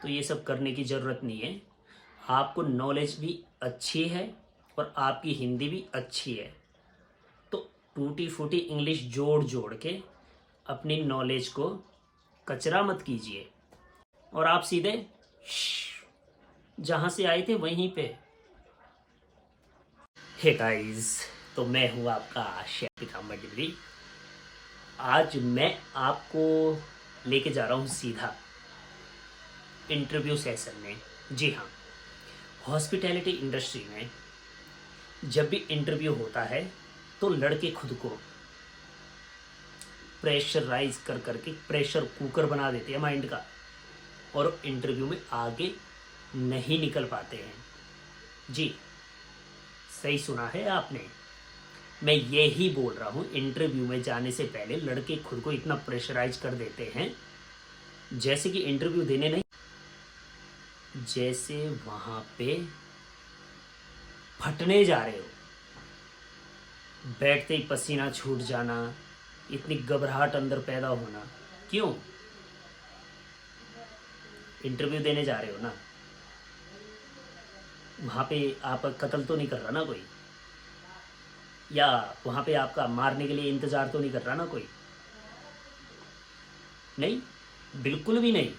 तो ये सब करने की ज़रूरत नहीं है। आपको नॉलेज भी अच्छी है और आपकी हिंदी भी अच्छी है, तो टूटी फूटी इंग्लिश जोड़ जोड़ के अपनी नॉलेज को कचरा मत कीजिए और आप सीधे जहाँ से आए थे वहीं पे। हे गाइस, तो मैं हूँ आपका शेफ पिताम्बर डिबरी। आज मैं आपको लेके जा रहा हूँ सीधा इंटरव्यू सेशन में। जी हाँ, हॉस्पिटैलिटी इंडस्ट्री में जब भी इंटरव्यू होता है तो लड़के खुद को प्रेशराइज कर करके प्रेशर कुकर बना देते हैं माइंड का, और इंटरव्यू में आगे नहीं निकल पाते हैं। जी, सही सुना है आपने, मैं ये ही बोल रहा हूँ। इंटरव्यू में जाने से पहले लड़के खुद को इतना प्रेशराइज कर देते हैं जैसे कि इंटरव्यू देने नहीं, जैसे वहाँ पे फटने जा रहे हो, बैठते ही पसीना छूट जाना, इतनी घबराहट अंदर पैदा होना। क्यों? इंटरव्यू देने जा रहे हो ना, वहाँ पे आप कत्ल तो नहीं कर रहा ना कोई, या वहाँ पे आपका मारने के लिए इंतज़ार तो नहीं कर रहा ना कोई, नहीं, बिल्कुल भी नहीं।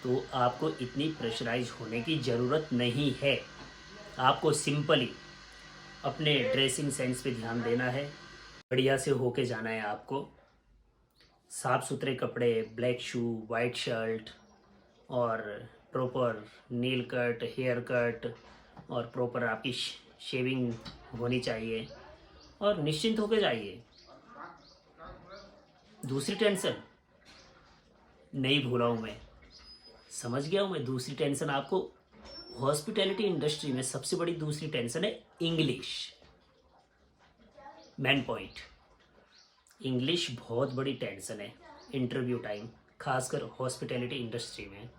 तो आपको इतनी प्रेशराइज होने की ज़रूरत नहीं है। आपको सिंपली अपने ड्रेसिंग सेंस पे ध्यान देना है, बढ़िया से होके जाना है आपको। साफ़ सुथरे कपड़े, ब्लैक शू, वाइट शर्ट, और प्रॉपर नील कट, हेयर कट, और प्रॉपर आपकी शेविंग होनी चाहिए, और निश्चिंत होकर जाइए। दूसरी टेंशन नहीं भूला हूँ मैं, समझ गया हूँ मैं। दूसरी टेंशन आपको हॉस्पिटैलिटी इंडस्ट्री में सबसे बड़ी दूसरी टेंशन है इंग्लिश। मेन पॉइंट, इंग्लिश बहुत बड़ी टेंशन है इंटरव्यू टाइम, खासकर हॉस्पिटैलिटी इंडस्ट्री में।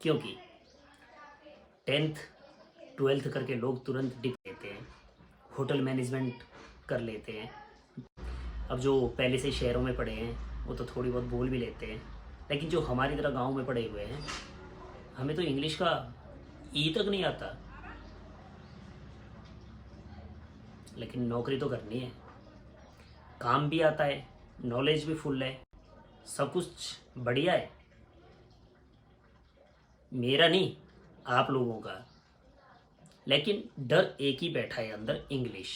क्योंकि 10th 12th करके लोग तुरंत डिप लेते हैं, होटल मैनेजमेंट कर लेते हैं। अब जो पहले से शहरों में पढ़े हैं वो तो थोड़ी बहुत बोल भी लेते हैं, लेकिन जो हमारी तरह गांव में पढ़े हुए हैं, हमें तो इंग्लिश का ई तक नहीं आता। लेकिन नौकरी तो करनी है, काम भी आता है, नॉलेज भी फुल है, सब कुछ बढ़िया है। मेरा नहीं, आप लोगों का। लेकिन डर एक ही बैठा है अंदर, इंग्लिश।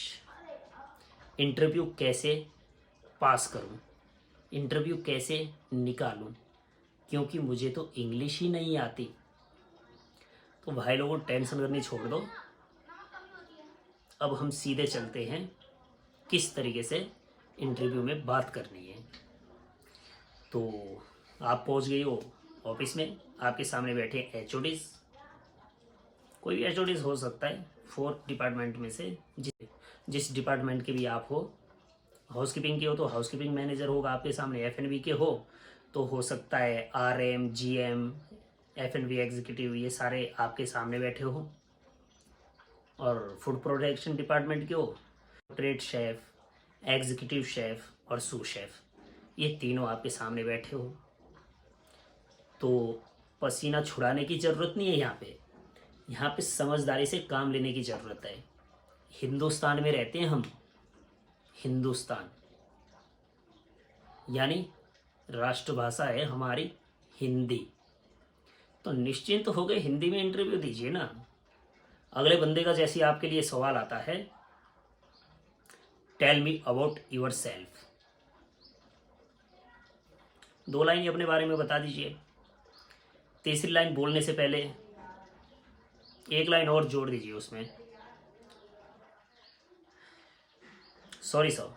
इंटरव्यू कैसे पास करूं, इंटरव्यू कैसे निकालूं, क्योंकि मुझे तो इंग्लिश ही नहीं आती। तो भाई लोगों, टेंशन करनी छोड़ दो। अब हम सीधे चलते हैं किस तरीके से इंटरव्यू में बात करनी है। तो आप पहुंच गई हो ऑफिस में, आपके सामने बैठे एचओडीज, कोई भी एचओडीज हो सकता है 4 डिपार्टमेंट में से, जिस डिपार्टमेंट के भी आप हो। हाउसकीपिंग के हो तो हाउसकीपिंग मैनेजर होगा आपके सामने, एफएनबी के हो तो हो सकता है आरएम, जीएम, एफएनबी एग्जीक्यूटिव, ये सारे आपके सामने बैठे हो। और फूड प्रोडक्शन डिपार्टमेंट के हो, ट्रेड शेफ, एग्जीक्यूटिव शेफ और सू शेफ, ये तीनों आपके सामने बैठे हो। तो पसीना छुड़ाने की ज़रूरत नहीं है यहाँ पे समझदारी से काम लेने की ज़रूरत है। हिंदुस्तान में रहते हैं हम, हिंदुस्तान यानी राष्ट्रभाषा है हमारी हिंदी। तो निश्चिंत हो गए, हिंदी में इंटरव्यू दीजिए ना। अगले बंदे का जैसे आपके लिए सवाल आता है, tell me about yourself, 2 line अपने बारे में बता दीजिए। तीसरी लाइन बोलने से पहले 1 लाइन और जोड़ दीजिए उसमें, sorry sir,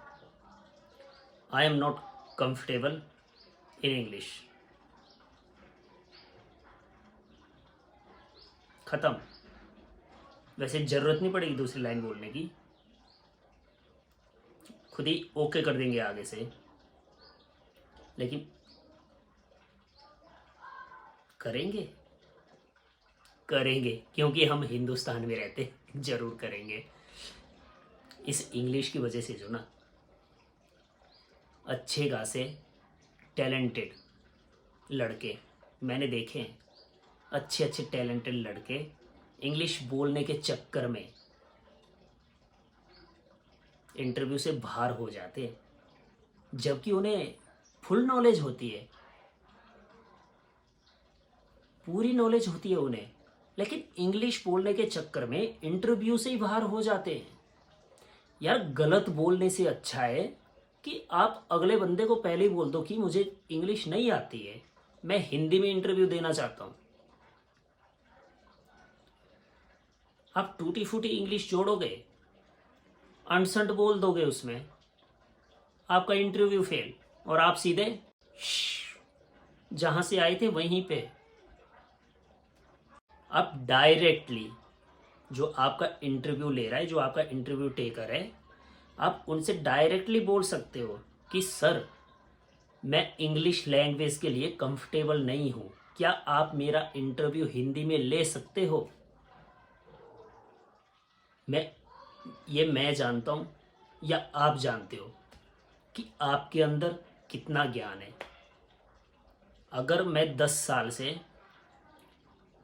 I am not comfortable in English. खत्म। वैसे जरूरत नहीं पड़ेगी दूसरी लाइन बोलने की, खुद ही ओके कर देंगे आगे से। लेकिन करेंगे, करेंगे क्योंकि हम हिंदुस्तान में रहते, जरूर करेंगे। इस इंग्लिश की वजह से जो ना अच्छे खासे टैलेंटेड लड़के मैंने देखे हैं, अच्छे अच्छे टैलेंटेड लड़के इंग्लिश बोलने के चक्कर में इंटरव्यू से बाहर हो जाते हैं, जबकि उन्हें फुल नॉलेज होती है, पूरी नॉलेज होती है उन्हें, लेकिन इंग्लिश बोलने के चक्कर में इंटरव्यू से ही बाहर हो जाते हैं। यार गलत बोलने से अच्छा है कि आप अगले बंदे को पहले ही बोल दो कि मुझे इंग्लिश नहीं आती है, मैं हिंदी में इंटरव्यू देना चाहता हूं। आप टूटी फूटी इंग्लिश जोड़ोगे, अनसंट बोल दोगे, उसमें आपका इंटरव्यू फेल, और आप सीधे जहां से आए थे वहीं पे। आप डायरेक्टली जो आपका इंटरव्यू ले रहा है, जो आपका इंटरव्यू टेकर है, आप उनसे डायरेक्टली बोल सकते हो कि सर मैं इंग्लिश लैंग्वेज के लिए कंफर्टेबल नहीं हूं, क्या आप मेरा इंटरव्यू हिंदी में ले सकते हो। मैं जानता हूं या आप जानते हो कि आपके अंदर कितना ज्ञान है। अगर मैं 10 साल से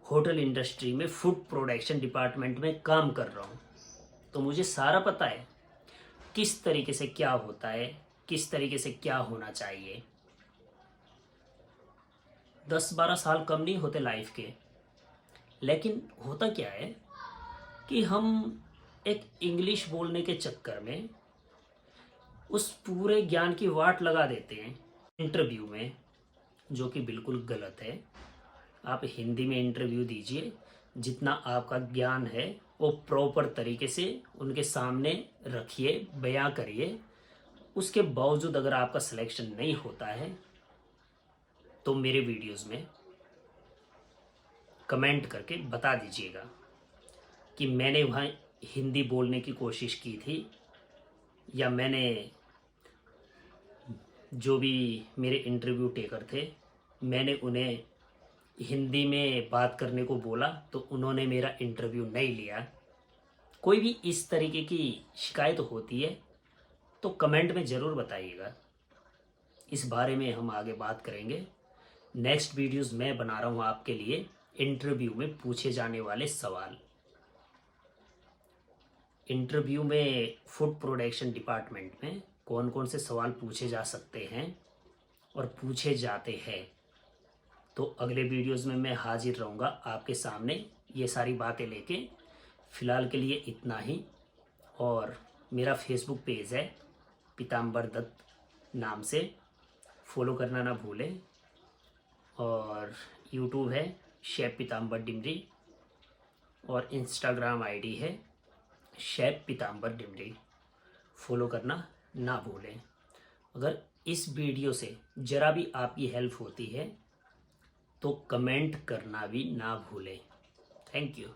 होटल इंडस्ट्री में फूड प्रोडक्शन डिपार्टमेंट में काम कर रहा हूं, तो मुझे सारा पता है किस तरीके से क्या होता है, किस तरीके से क्या होना चाहिए। 10-12 साल कम नहीं होते लाइफ के, लेकिन होता क्या है कि हम एक इंग्लिश बोलने के चक्कर में उस पूरे ज्ञान की वाट लगा देते हैं इंटरव्यू में, जो कि बिल्कुल गलत है। आप हिंदी में इंटरव्यू दीजिए, जितना आपका ज्ञान है वो प्रॉपर तरीके से उनके सामने रखिए, बयां करिए। उसके बावजूद अगर आपका सिलेक्शन नहीं होता है तो मेरे वीडियोस में कमेंट करके बता दीजिएगा कि मैंने वहाँ हिंदी बोलने की कोशिश की थी, या मैंने जो भी मेरे इंटरव्यू टेकर थे मैंने उन्हें हिंदी में बात करने को बोला तो उन्होंने मेरा इंटरव्यू नहीं लिया। कोई भी इस तरीके की शिकायत होती है तो कमेंट में ज़रूर बताइएगा, इस बारे में हम आगे बात करेंगे। नेक्स्ट वीडियोस मैं बना रहा हूँ आपके लिए इंटरव्यू में पूछे जाने वाले सवाल। इंटरव्यू में फूड प्रोडक्शन डिपार्टमेंट में कौन कौन से सवाल पूछे जा सकते हैं और पूछे जाते हैं, तो अगले वीडियोस में मैं हाजिर रहूँगा आपके सामने ये सारी बातें लेके। फ़िलहाल के लिए इतना ही, और मेरा फेसबुक पेज है पीताम्बर दत्त नाम से, फॉलो करना ना भूलें। और यूट्यूब है शेफ पीताम्बर डिमरी, और इंस्टाग्राम आईडी है शेफ पीताम्बर डिमरी, फॉलो करना ना भूलें। अगर इस वीडियो से ज़रा भी आपकी हेल्प होती है तो कमेंट करना भी ना भूलें। Thank you.